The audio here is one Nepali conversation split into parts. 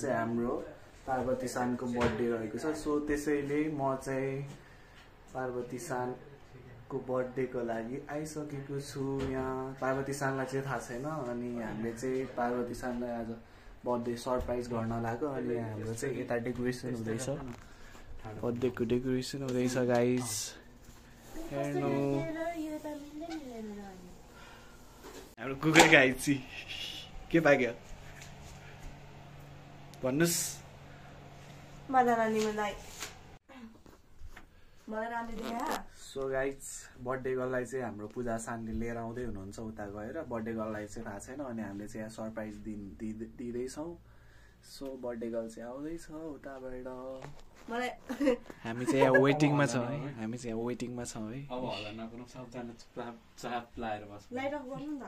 चाहिँ हाम्रो पार्वती सानको बर्थडे रहेको छ। सो त्यसैले म चाहिँ पार्वती सानको बर्थडेको लागि आइसकेको छु यहाँ। पार्वती सानलाई चाहिँ थाहा छैन अनि हामीले चाहिँ पार्वती सानलाई आज बर्थडे सरप्राइज गर्न लाग्यो। अनि हाम्रो चाहिँ यता डेकोरेसन हुँदैछ, बर्थडेको डेकोरेसन हुँदैछ गाइज। हेर्नु हाम्रो कुकुर गाइज के पाक्यो भन्नुस्। सो गाइज बर्थडे गर्ललाई चाहिँ हाम्रो पूजा सानले लिएर आउँदै हुनुहुन्छ उता गएर। बर्थडे गर्ललाई चाहिँ थाहा छैन अनि हामीले चाहिँ यहाँ सरप्राइज दिँदैछौँ। सो बर्थडे गर्ल चाहिँ आउँदैछ उताबाट। हामी चाहिँ यहाँ वेटिङमा छौँ है, हामी चाहिँ यहाँ वेटिङमा छौँ है। अब होला नगरौँ, सबजना चाप लाएर बस। लाइट अफ गर्नु नि त।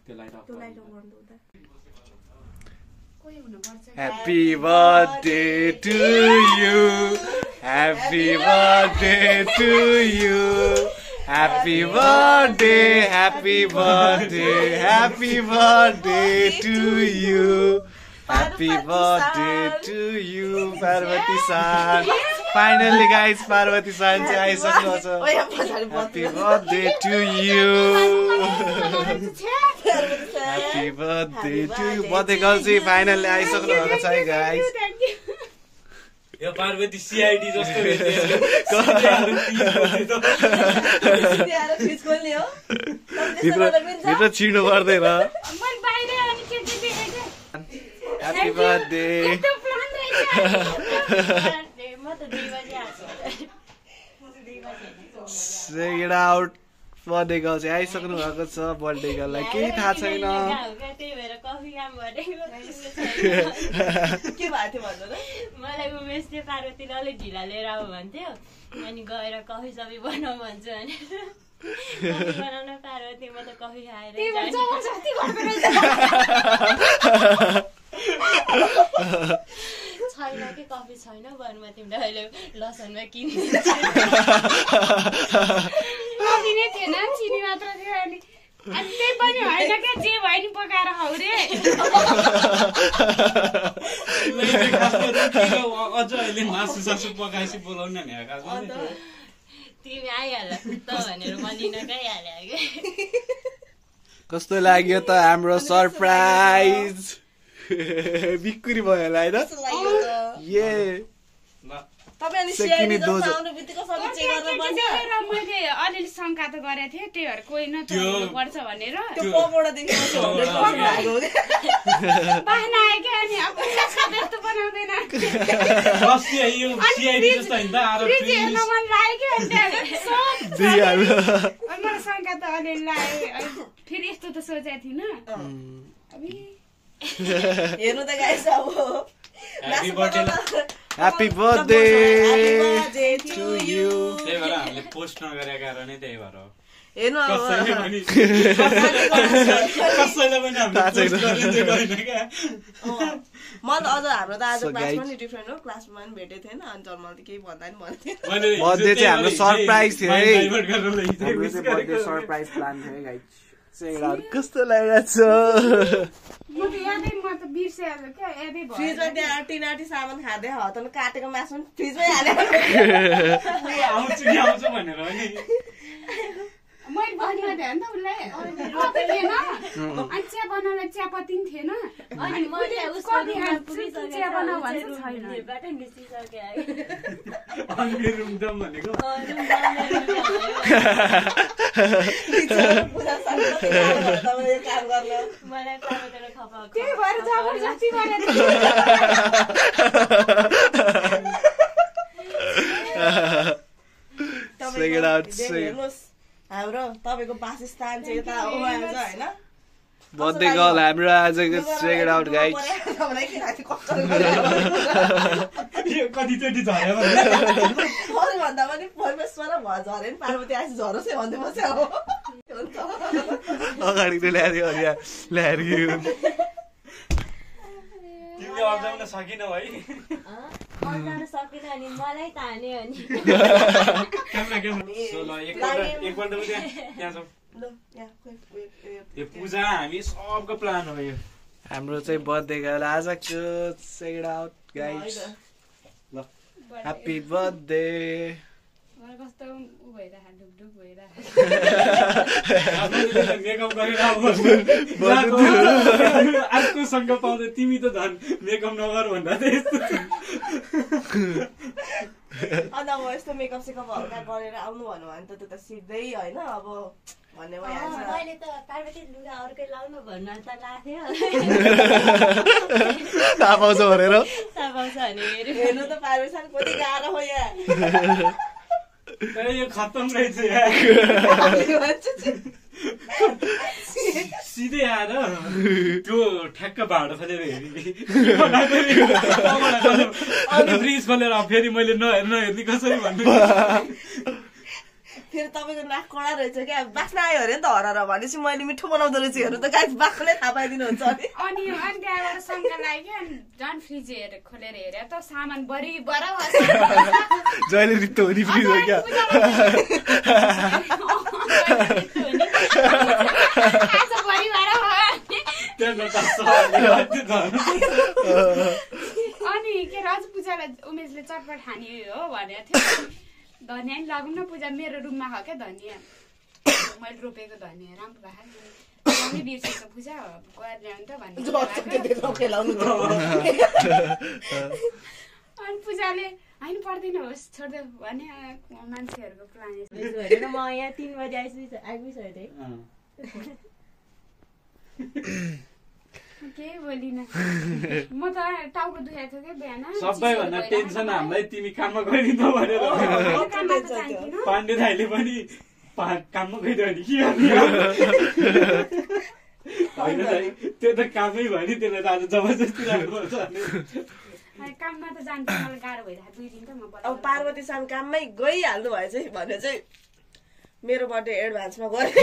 त्यो लाइट अफ गर्नु त। Happy birthday to you. Happy birthday to you. Happy birthday, happy birthday, happy birthday to you. Happy birthday to you, Parvati san. Finally guys, Parvati san चाहिँ आइसक्नु छ। Happy birthday to you. Happy birthday to you. Birthday girl चाहिँ फाइनली आइसक्नु भएको छ है गाइस। यो पार्वती सीआईडी जस्तो भित्र छिर्नु पर्दैन। Happy birthday. Say it out. Birthday girl चाहिँ आइसक्नु भएको छ। बर्थडे गर्ललाई केही थाहा छैन। मलाई उमेशले पार्वतीले अलिक ढिला लिएर आऊ भन्थ्यो अनि गएर कफी सफी बनाऊ भन्छु अनि बनाउन पार्वती म त कफी खाएर छैन कि कफी छैन बरु म तिमीलाई अहिले लसनमा कफी नै थिएन, चिनी मात्र थियो। अनि त्यही पनि होइन क्या, जे भयो नि पकाएर खाऊ रे। अझ अहिले मासु सासु पकाएपछि बोलाउनु नि तिमी आइहाल त भनेर म लिन गइहालेँ कि। कस्तो लाग्यो त हाम्रो सरप्राइज? बिक्री भयो होला होइन? ये मैले अलिअलि शङ्का त गरेको थिएँ, त्यही भएर कोही न पर्छ भनेर बाहना आयो क्या। अनि अब जस्तो बनाउँदैन हेर्न मन लाग्यो क्या। मलाई शङ्का त अलिअलि लाग्यो, फेरि यस्तो त सोचेको थिइनँ। हेर्नु त गाइस अब Happy birthday to you. त्यही भएर हामीले पोस्ट नगरेको कारणै त्यही भएर हो। हेर्नु कसैले पनि हामीले पोस्ट गरेन क्या। म त अझ हाम्रो त आज क्लासमा नि डिफरेन्ट हो, क्लासमा पनि भेटेको थिएन अनि त मलाई त केही भन्दा नि भन्थ्यो। बर्थडे चाहिँ हाम्रो सरप्राइज थियो है। हाम्रो चाहिँ बर्थडे सरप्राइज प्लान थियो है गाइस। कस्तो लागिरहेको छ? फ्रिजमा त्यहाँ टिनाटी सामान खाँदै हतन काटेको मासु फ्रिजमै हाल्यो। आउँछु भनेर नि मैले भनेको थिएँ नि त उसलाई, कफी थिएन अनि चिया बनाउन चियापत्ती पनि थिएन। अनि मैले उसको चिया बनाऊ भन्छ छैन। भनेको त्यही भएर जबरजस्ती गरेर हाम्रो तपाईँको वासस्थान चाहिँ यता हो होइन? बर्थडे गर्ल हाम्रो आजको चेक इट आउट गाइस। कतिचोटि झऱ्यो भन्दा पनि परमेश्वर झऱ्यो नि पार्वती आएपछि झरोस् है भन्दै बस्यो। अगाडि त ल्याएर ल्याएर तिमीले अर्जाउन सकिनौ है? अर्जाउन सकिन अनि मलाई तान्यो अनि यो पूजा हामी सबको प्लान हो। यो हाम्रो चाहिँ बर्थडे गर्ल आजको सेड आउट गाइस ल ह्यापी बर्थडे मलाई कस्तो उ भइरहेको ढुकढुक भइरहेको मेकअप गरेर आजको सँग पाउँदै तिमी त झन् मेकअप नगर भन्दा त यस्तो अन्त अब यस्तो मेकअप सेकअप हल्का गरेर आउनु भन्नु भने त त्यो त सिधै होइन अब भन्ने भइहाल्छ मैले त पार्वती लुगा अर्कै लाउनु भन्नु त लाग्थ्यो थाहा पाउँछ भनेर थाहा पाउँछ भने हेर्नु त पार्वती कति गाह्रो हो यहाँ यो खत्तम रहेछ यार सिधै आएर त्यो ठ्याक्क भाडो खोलेर हेरिदिने फ्रिज खोलेर फेरि मैले नहेर्ने कसरी भन्नु फेरि तपाईँको नाक कडा रहेछ क्या बास्ना आयो अरे नि त हराएर भनेपछि मैले मिठो बनाउँदो रहेछु हेर्नु त गाई बाख्रोले थाहा पाइदिनुहुन्छ अनि अनि त्यहाँबाट शङ्का लाग्यो अनि झन् फ्रिज खोलेर हेऱ्यो त सामान बरी जहिले रित्तो हुने फ्रिज हो क्या अनि के अरे अझ पूजालाई उमेशले चटपट खाने हो भनेको थियो धनिया नि लागौँ न पूजा मेरो रुममा खाऊ क्या धनिया मैले रोपेको धनिया राम्रो भएको बिर्सेछ पूजा गएर ल्याउनु त भन्ने अनि पूजाले होइन पर्दैन होस् छोड्दै भने मान्छेहरूको प्लान म यहाँ 3 बजी आइपुगिसकेँ केही बोलिन म त टाउको दुखेको थियो क्या बिहान सबैभन्दा टेन्सन हामीलाई तिमी काममा गइदिनु भनेर पाण्डे दाइले पनि काममा गइदियो भने के गर्ने त्यो त कामै भयो नि त्यसलाई त आज जबरजस्ती राख्नुपर्छ काममा त जान्छ मलाई गाह्रो भइरहेको 2 दिन त म अब पार्वती सान काममै गइहाल्नु भएछ भने चाहिँ मेरो बर्थडे एडभान्समा गरेँ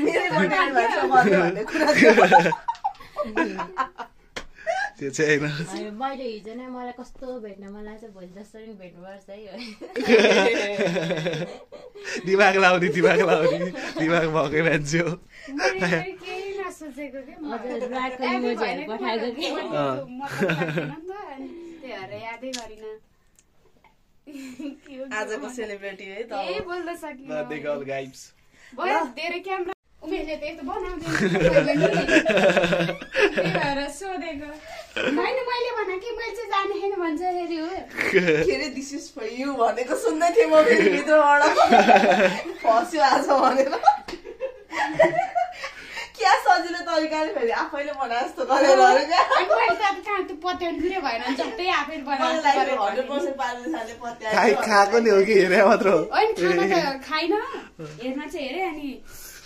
मेरो बर्थडे एडभान्समा गर्ने भन्ने कुरा त्यो चाहिँ होइन मैले हिजो नै मलाई कस्तो भेट्न मलाई चाहिँ भोलि जसरी भेट्नुपर्छ है दिमाग लाउने दिमाग भएकै मान्छे हो केही नसोचेको यादै गरिन आजको सेलिब्रेटी है त बोल्न सकिन गाइस भयो धेरै क्यामेरा उमेशले त यस्तो बनाउँदैन त्यही भएर सोधेको होइन मैले भने कि मैले चाहिँ जाने छैन भन्छ फेरि हो के अरे दिस इज फर यु भनेको सुन्दै थिएँ म फेरि भित्रबाट फस्यो आज भनेर क्या सजिलो तरिकाले फेरि आफैले बनाए जस्तो गरेर अनि मैले त कहाँ त्यो पत्याउनु पुरै भएन झट्टै आफैले बनाएर 100% पार्वती सानले पत्याए खाएको नि हो कि हेरे मात्र हो होइन खाना त खाइन हेर्न चाहिँ हेरेँ अनि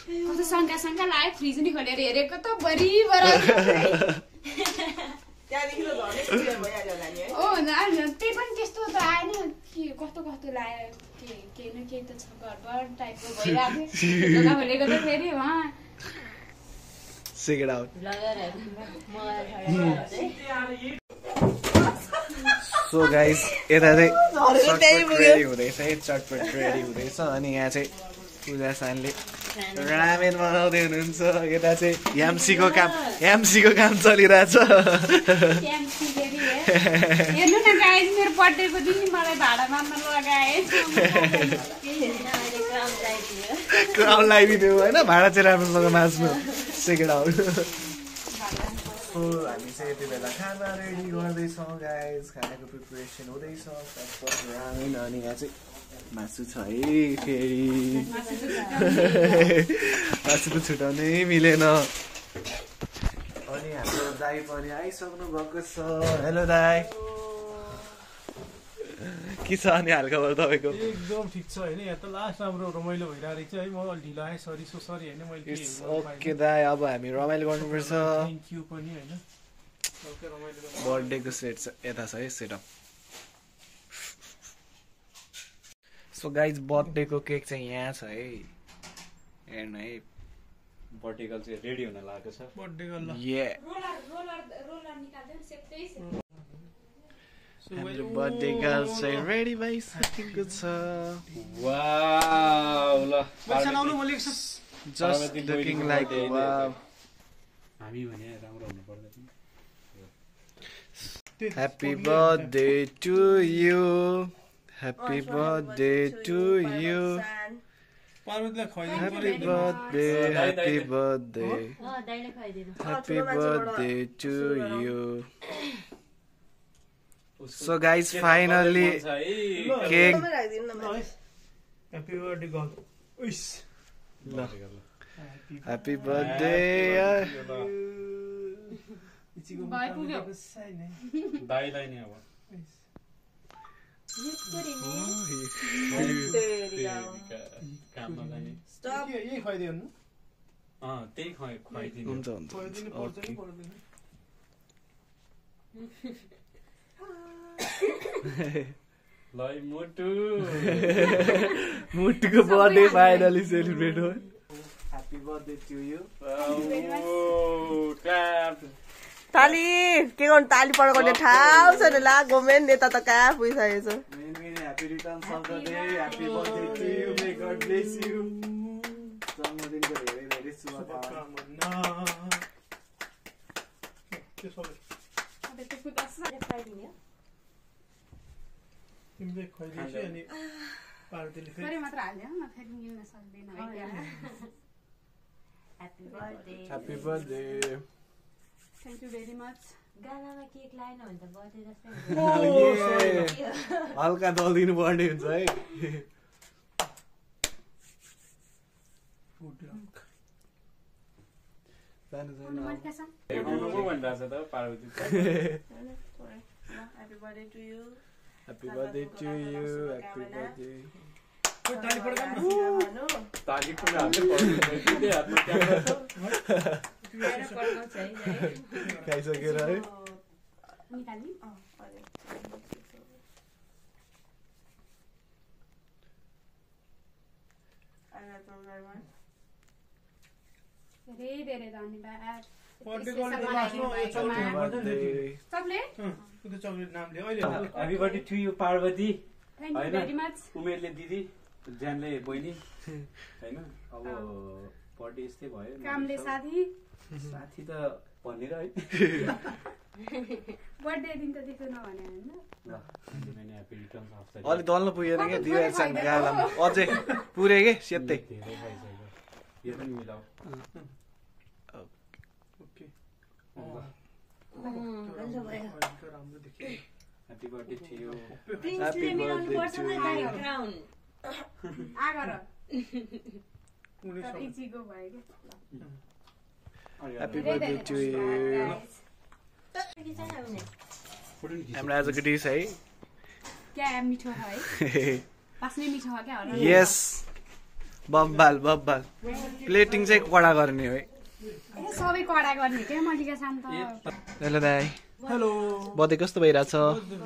कस्तो शङ्का लाग्यो फ्रिज नि खोलेर हेरेको त बरिबर त्यहाँदेखि त झनै क्लियर भइहाल्यो होला नि है ओ त्यही पनि त्यस्तो त आएन के कस्तो लाग्यो केही न केही त छ गडबड टाइपको भइरहेको थियो ढोका खोलेको त फेरि उहाँ सेकेन्ड आउट सो गाइस यता चाहिँ चटपट रेडी हुँदैछ अनि यहाँ चाहिँ पूजा सानले रामेन बनाउँदै हुनुहुन्छ यता चाहिँ याम्सीको काम चलिरहेछ हेर्नु न गाइस मेरो बर्थडेको दिन मलाई भाडा मार्न लगाए क्राउन लगाइदिनु होइन भाडा चाहिँ राम्रोसँग माझ्नु सेकेन्ड आउट हामी चाहिँ यति बेला खाना रेडी गर्दैछौँ गाइस खानाको प्रिपरेसन हुँदैछ रामेन अनि यहाँ चाहिँ मासु छ है फेरि मासु त छुटाउनै मिलेन अनि हाम्रो दाई पनि आइसक्नु भएको छ हेलो दाई के छ अनि हालखबर तपाईँको एकदम ठिक छ होइन यहाँ त लास्ट राम्रो रमाइलो भइरहेको रहेछ है म अलि ढिलो आएँ सरी होइन मैले ओके दाई अब हामी रमाइलो गर्नुपर्छ थ्याङ्क यू पनि होइन बर्थडेको सेट यता छ है सेटअप सो गाइज बर्थडेको केक चाहिँ यहाँ छ है हेर्नु है बर्थडे गर्ल चाहिँ रेडी हुन लागेको छ बर्थडे गर्ल हाम्रो बर्थडे गर्ल चाहिँ रेडी भइसकेको छ वाउ ल जस्ट लुकिङ लाइक वाउ हामी भने राम्रो हुनु पर्दैन Happy birthday to you. Happy birthday to you. पार्वतीलाई खुवाइदिनु Happy birthday, happy birthday. दाइले खुवाइदिनु Happy birthday to you. So guys, finally cake. Happy birthday God. उइस Happy birthday. भइ पुग्यो दाइलाई नि अब काममा जाने यही खुवाइदियो नि त्यही खुवाइदिनु हुन्छ खुवाइदिनु पर्छ कि पर्दैन ल मोटु मुटुको बर्थडे फाइनली सेलिब्रेट हो ह्यापी बर्थडे टु यु ताली के गर्नु ताली पड्काउने ठाउँ छैन ला गोमेन नेता त कहाँ पुगिसकेको छ happy returns of the day happy birthday to you may God bless you जन्मदिनको धेरै धेरै शुभकामना तिमीले खुवाइदिएछु अनि पार्वतीले थोरै मात्र हाल्यो म फेरि मिल्न सक्दैन है happy birthday happy birthday thank you very much गालामा केक लाएन भने त बर्थडे जस्तै हल्का दलिदिनु पर्ने हुन्छ है भनिरहेछ त Parvati Happy birthday to you. Happy birthday to you. Happy birthday. ताली पड्काउनु ताली पनि हाल्दै पर्दैन हातमा क्यामेरा छ खाइसकेर है निकाल्ने धेरै धेरै धन्यवाद चकलेट चकलेट नामले अहिले happy birthday to you Parvati thank you very much उमेरले दिदी ज्यानले बहिनी हैन अब बर्थडे यस्तै भयो कामले साथी साथी त भनेर है बर्थडे दिन त दिएको नभने हैन ल तिमीले ह्यापी रिटर्न्स अफ द अलि दल्नु पुगेन के दिवारसँग गालामा अझै पुरे के सेत्तै धेरै खाइसक्यो यो पनि मिलाऊ ओके राम्रो देखियो ह्यापी बर्थडे टु यु प्रिन्सले मिलाउनु पर्छ नि दाइ क्राउन आगर इजीको भयो के ह्यापी बर्थडे टु यु हाम्रो आजको डिस है क्या मिठो है पास्ने मिठो हो क्या होला यस बब्बाल बब्बाल प्लेटिङ चाहिँ कडा गर्ने हो है सबै कडा गर्ने के मलिका शान्त हेलो दाइ हेलो बर्थडे कस्तो भइरहेछ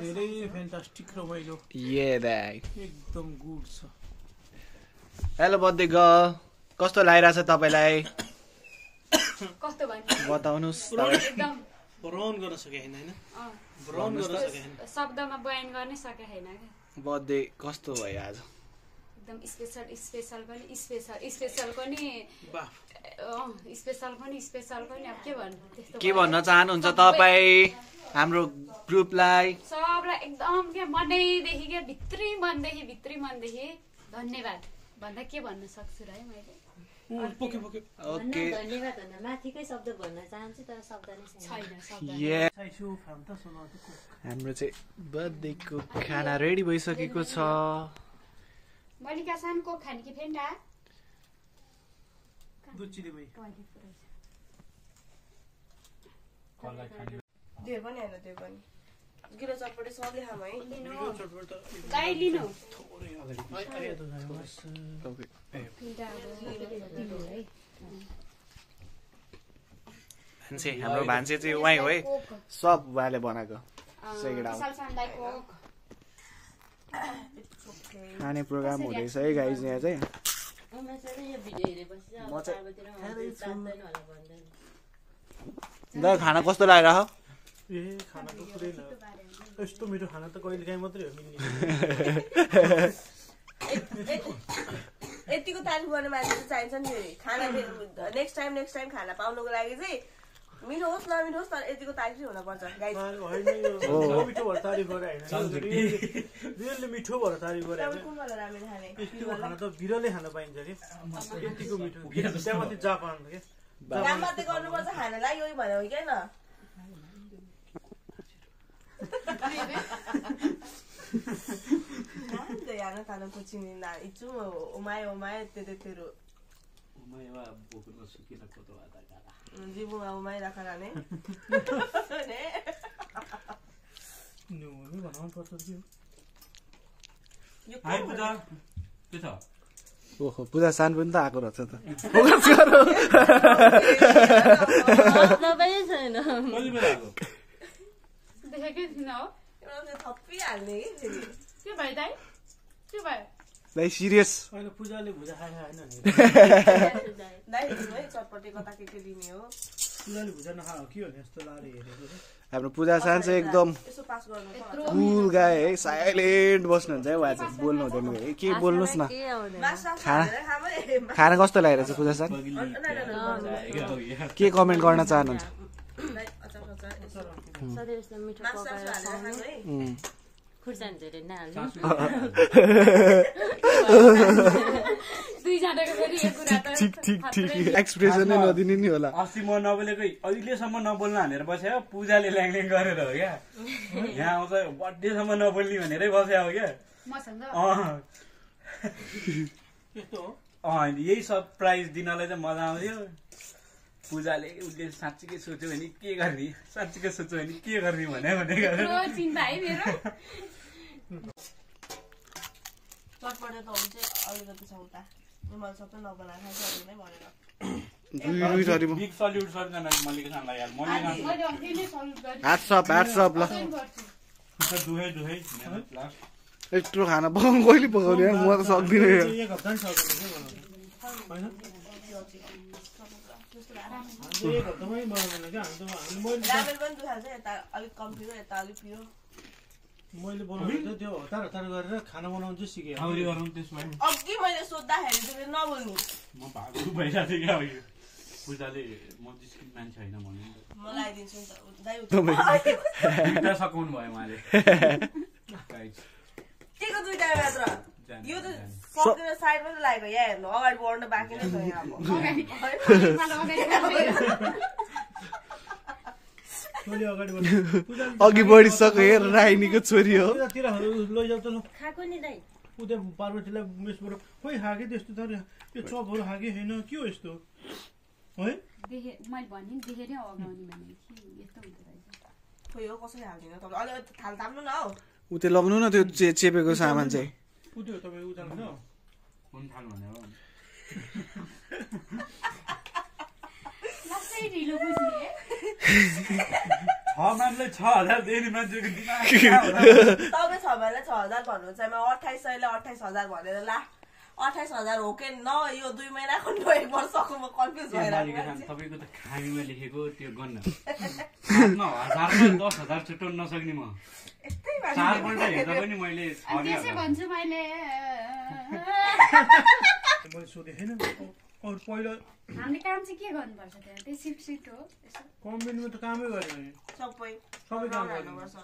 धेरै फ्यान्टास्टिक रमाइलो ये दाइ एकदम गुड छ हेलो बर्थडे गर्ल कस्तो लागिरहेछ तपाईँलाई कस्तो भन्नु बताउनुहोस् एकदम ब्राउन गर्न सके हैन हैन ब्राउन गर्न सके हैन शब्दमा बयान गर्नै सके छैन क्या बर्थडे कस्तो भयो आज एकदम स्पेसल पनि अब के भन्नु त्यस्तो के भन्न चाहनुहुन्छ तपाईँ हाम्रो ग्रुपलाई सबलाई एकदम के मनैदेखि के भित्री मनदेखि धन्यवाद भन्दा के भन्न सक्छु र है मैले पोके ओके धन्यवाद भन्दा माथिकै शब्द भन्न चाहन्छु तर शब्द नै छैन हाम्रो चाहिँ बर्थडेको खाना रेडी भइसकेको छ मलिका सानको खाने कि फेन्टा दुचिले भई त्यो पनि हैन त्यो पनि गिलो चटपटे सबले खाम है गाई लिनु थोरै अगाडि मान्छे हाम्रो भान्से चाहिँ उहाँ हो है सब उहाँले बनाएको खाने प्रोग्राम हुँदैछ है गाइज यहाँ चाहिँ दा खाना कस्तो लागिरहेको ए खाना त पुरै न यस्तो मिठो खाना त कहिले काहीँ मात्रै हो मिल्ने यतिको तारिफ गर्ने मान्छे चाहिँ चाहिन्छ नि खाना नेक्स्ट टाइम खाना पाउनुको लागि चाहिँ मिठो होस् नमिठो होस् तर यतिको तारिफै हुनुपर्छ गाइस मिठो भएर तारिफ गरे होइन रियलली मिठो भएर तारिफ गरे कुन वाला रामेन खाने यतिको खाना त बिरलै खान पाइन्छ कि यतिको मिठो त्यहाँ माथि जापान के काम मात्रै गर्नुपर्छ खानालाई यही भन्यो कि हैन 난데 야는 다른 코치니 나 이쯤 오마이 때때로 오마이와 보고는 수기나 것도 하다가 지붕아 오마이 나가라네 네 너무 많아 버터지 हाय पूजा के छ ओहो पूजा सान पनि त आएको रहेछ त फोकस गरौ तपाईँ छैन कति बेला आएको देखेकै थिइन हो एउटा थपिहाल्ने कि फेरि के भयो दाइ के भयो दाइ सिरियस अहिले पूजाले भुजा खाए हैन नि दाइ है चटपटे कता के दिने हो पूजाले भुजा नखाओ के हो यस्तो लारे हेरेको हाम्रो पूजा सान चाहिँ एकदम यसो पास गर्नु कुल गाए है साइलेन्ट बस्नुहुन्छ है उहाँ चाहिँ बोल्नु हुँदैन है के बोल्नुस् न खाना कस्तो लागिरहेछ पूजा सान के कमेन्ट गर्न चाहनुहुन्छ खुर्सानी धेरै नहाल्नु दुईजनाको फेरि यो कुरा त ठीक एक्सप्रेसनै नदिने नि होला अस्ति म नबोलेकै अहिलेसम्म नबोल्न हानेर बस्यो पूजाले ल्याङल्याङ गरेर हो क्या यहाँ आउँछ बर्थडेसम्म नबोल्ने भनेरै बस्यो हो क्या मसँग यही सरप्राइज दिनलाई चाहिँ मजा आउँथ्यो पूजाले उसले साँच्चीकै सोच्यो भने के गर्ने साँच्चीकै सोच्यो भने के गर्ने भने चिन्ता है मेरो चटपटे त हुन्छ अलिकति छ उता मैले सबै नबनाएर खाइसकेँ नै भनेर बिग सल्युट सर्जना मल्लिका खानलाई यार मल्लिका ह्याट्स अप ल दुहै लास्ट यत्रो खाना पकाउनु कहिले पकाउने यार म त सक्दिनँ एक हप्ता नि सक्दैन हैन एक हप्तामै बनाउनु क्या मैले रामेन पनि दुखाल्छ यता अलिक कम पिरो यता अलिक पिरो मैले बनाउनु त्यो हतार गरेर खाना बनाउनु चाहिँ सिकेँ आउरी गरौँ त्यसमा अघि मैले सोद्धाखेरि चाहिँ नबोल्नु म भागु भइरहेको थिएँ क्या अघि पूजाले म जिस्किने मान्छे होइन भन्नु म लगाइदिन्छु नि त दाइ दुईटा सकाउनु भयो उहाँले केको दुईटा मात्र यो त सकेर साइडमा त लागेको यहाँ हेर्नु अगाडि बढ्न बाँकी नै छ यहाँ अघि बढिसक्यो हेर राइनीको छोरी हो लैजाउ त ल खाएको नि दाइ उता पार्वतीलाई मेसबाट खोइ खाके त्यस्तो तर यो चपहरू खाके होइन के हो यस्तो है देखे मैले भने देखेरै अगाउने भने यस्तो हुँदो रहेछ खोइ हो कसरी हाल्दिनँ तपाईँ अलिक थाल ताम्नु न हौ उते लग्नु न त्यो चेपेको सामान चाहिँ उयो तपाईँ उताल्नु न कुन थाल भन्यो लास्टै ढिलो बुझ्ने मान्छे 6000 दिने मान्छेको दिमाग तपाईँ 6000 भन्नुहुन्छ म 2800 ले 28000 भनेर ला 28000 हो कि न यो 2 महिनाको न 1 वर्षको म कन्फ्युज भइरहेको छु तपाईको त खानीमा लेखेको त्यो गन्न 10,000 छुट्याउन नसक्ने म यस्तै चारपल्ट हेर्दा पनि मैले त्यसै भन्छु मैले सोधेँ होइन अरू पहिला हामीले काम चाहिँ के गर्नुपर्छ त्यहाँ त्यही सिफ्ट हो कम्पनीमा त कामै गऱ्यो भने सबै काम गर्नुपर्छ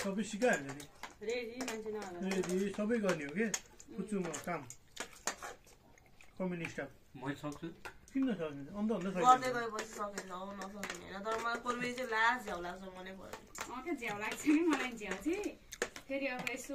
सबै सिकाइहाल्छ नि रेडी सबै गर्ने हो कि बुझ्छु म काम कम्पनी स्टाफ म सक्छु किन सक्दैन अन्त गर्दै गएपछि सकेन हो नसक्ने हैन तर मलाई पूर्वी चाहिँ लास्ट झ्याउ लाग्छ मनै पर्यो के झ्याउ लाग्छ नि मलाई झ्याउ चाहिँ फेरि अब यसो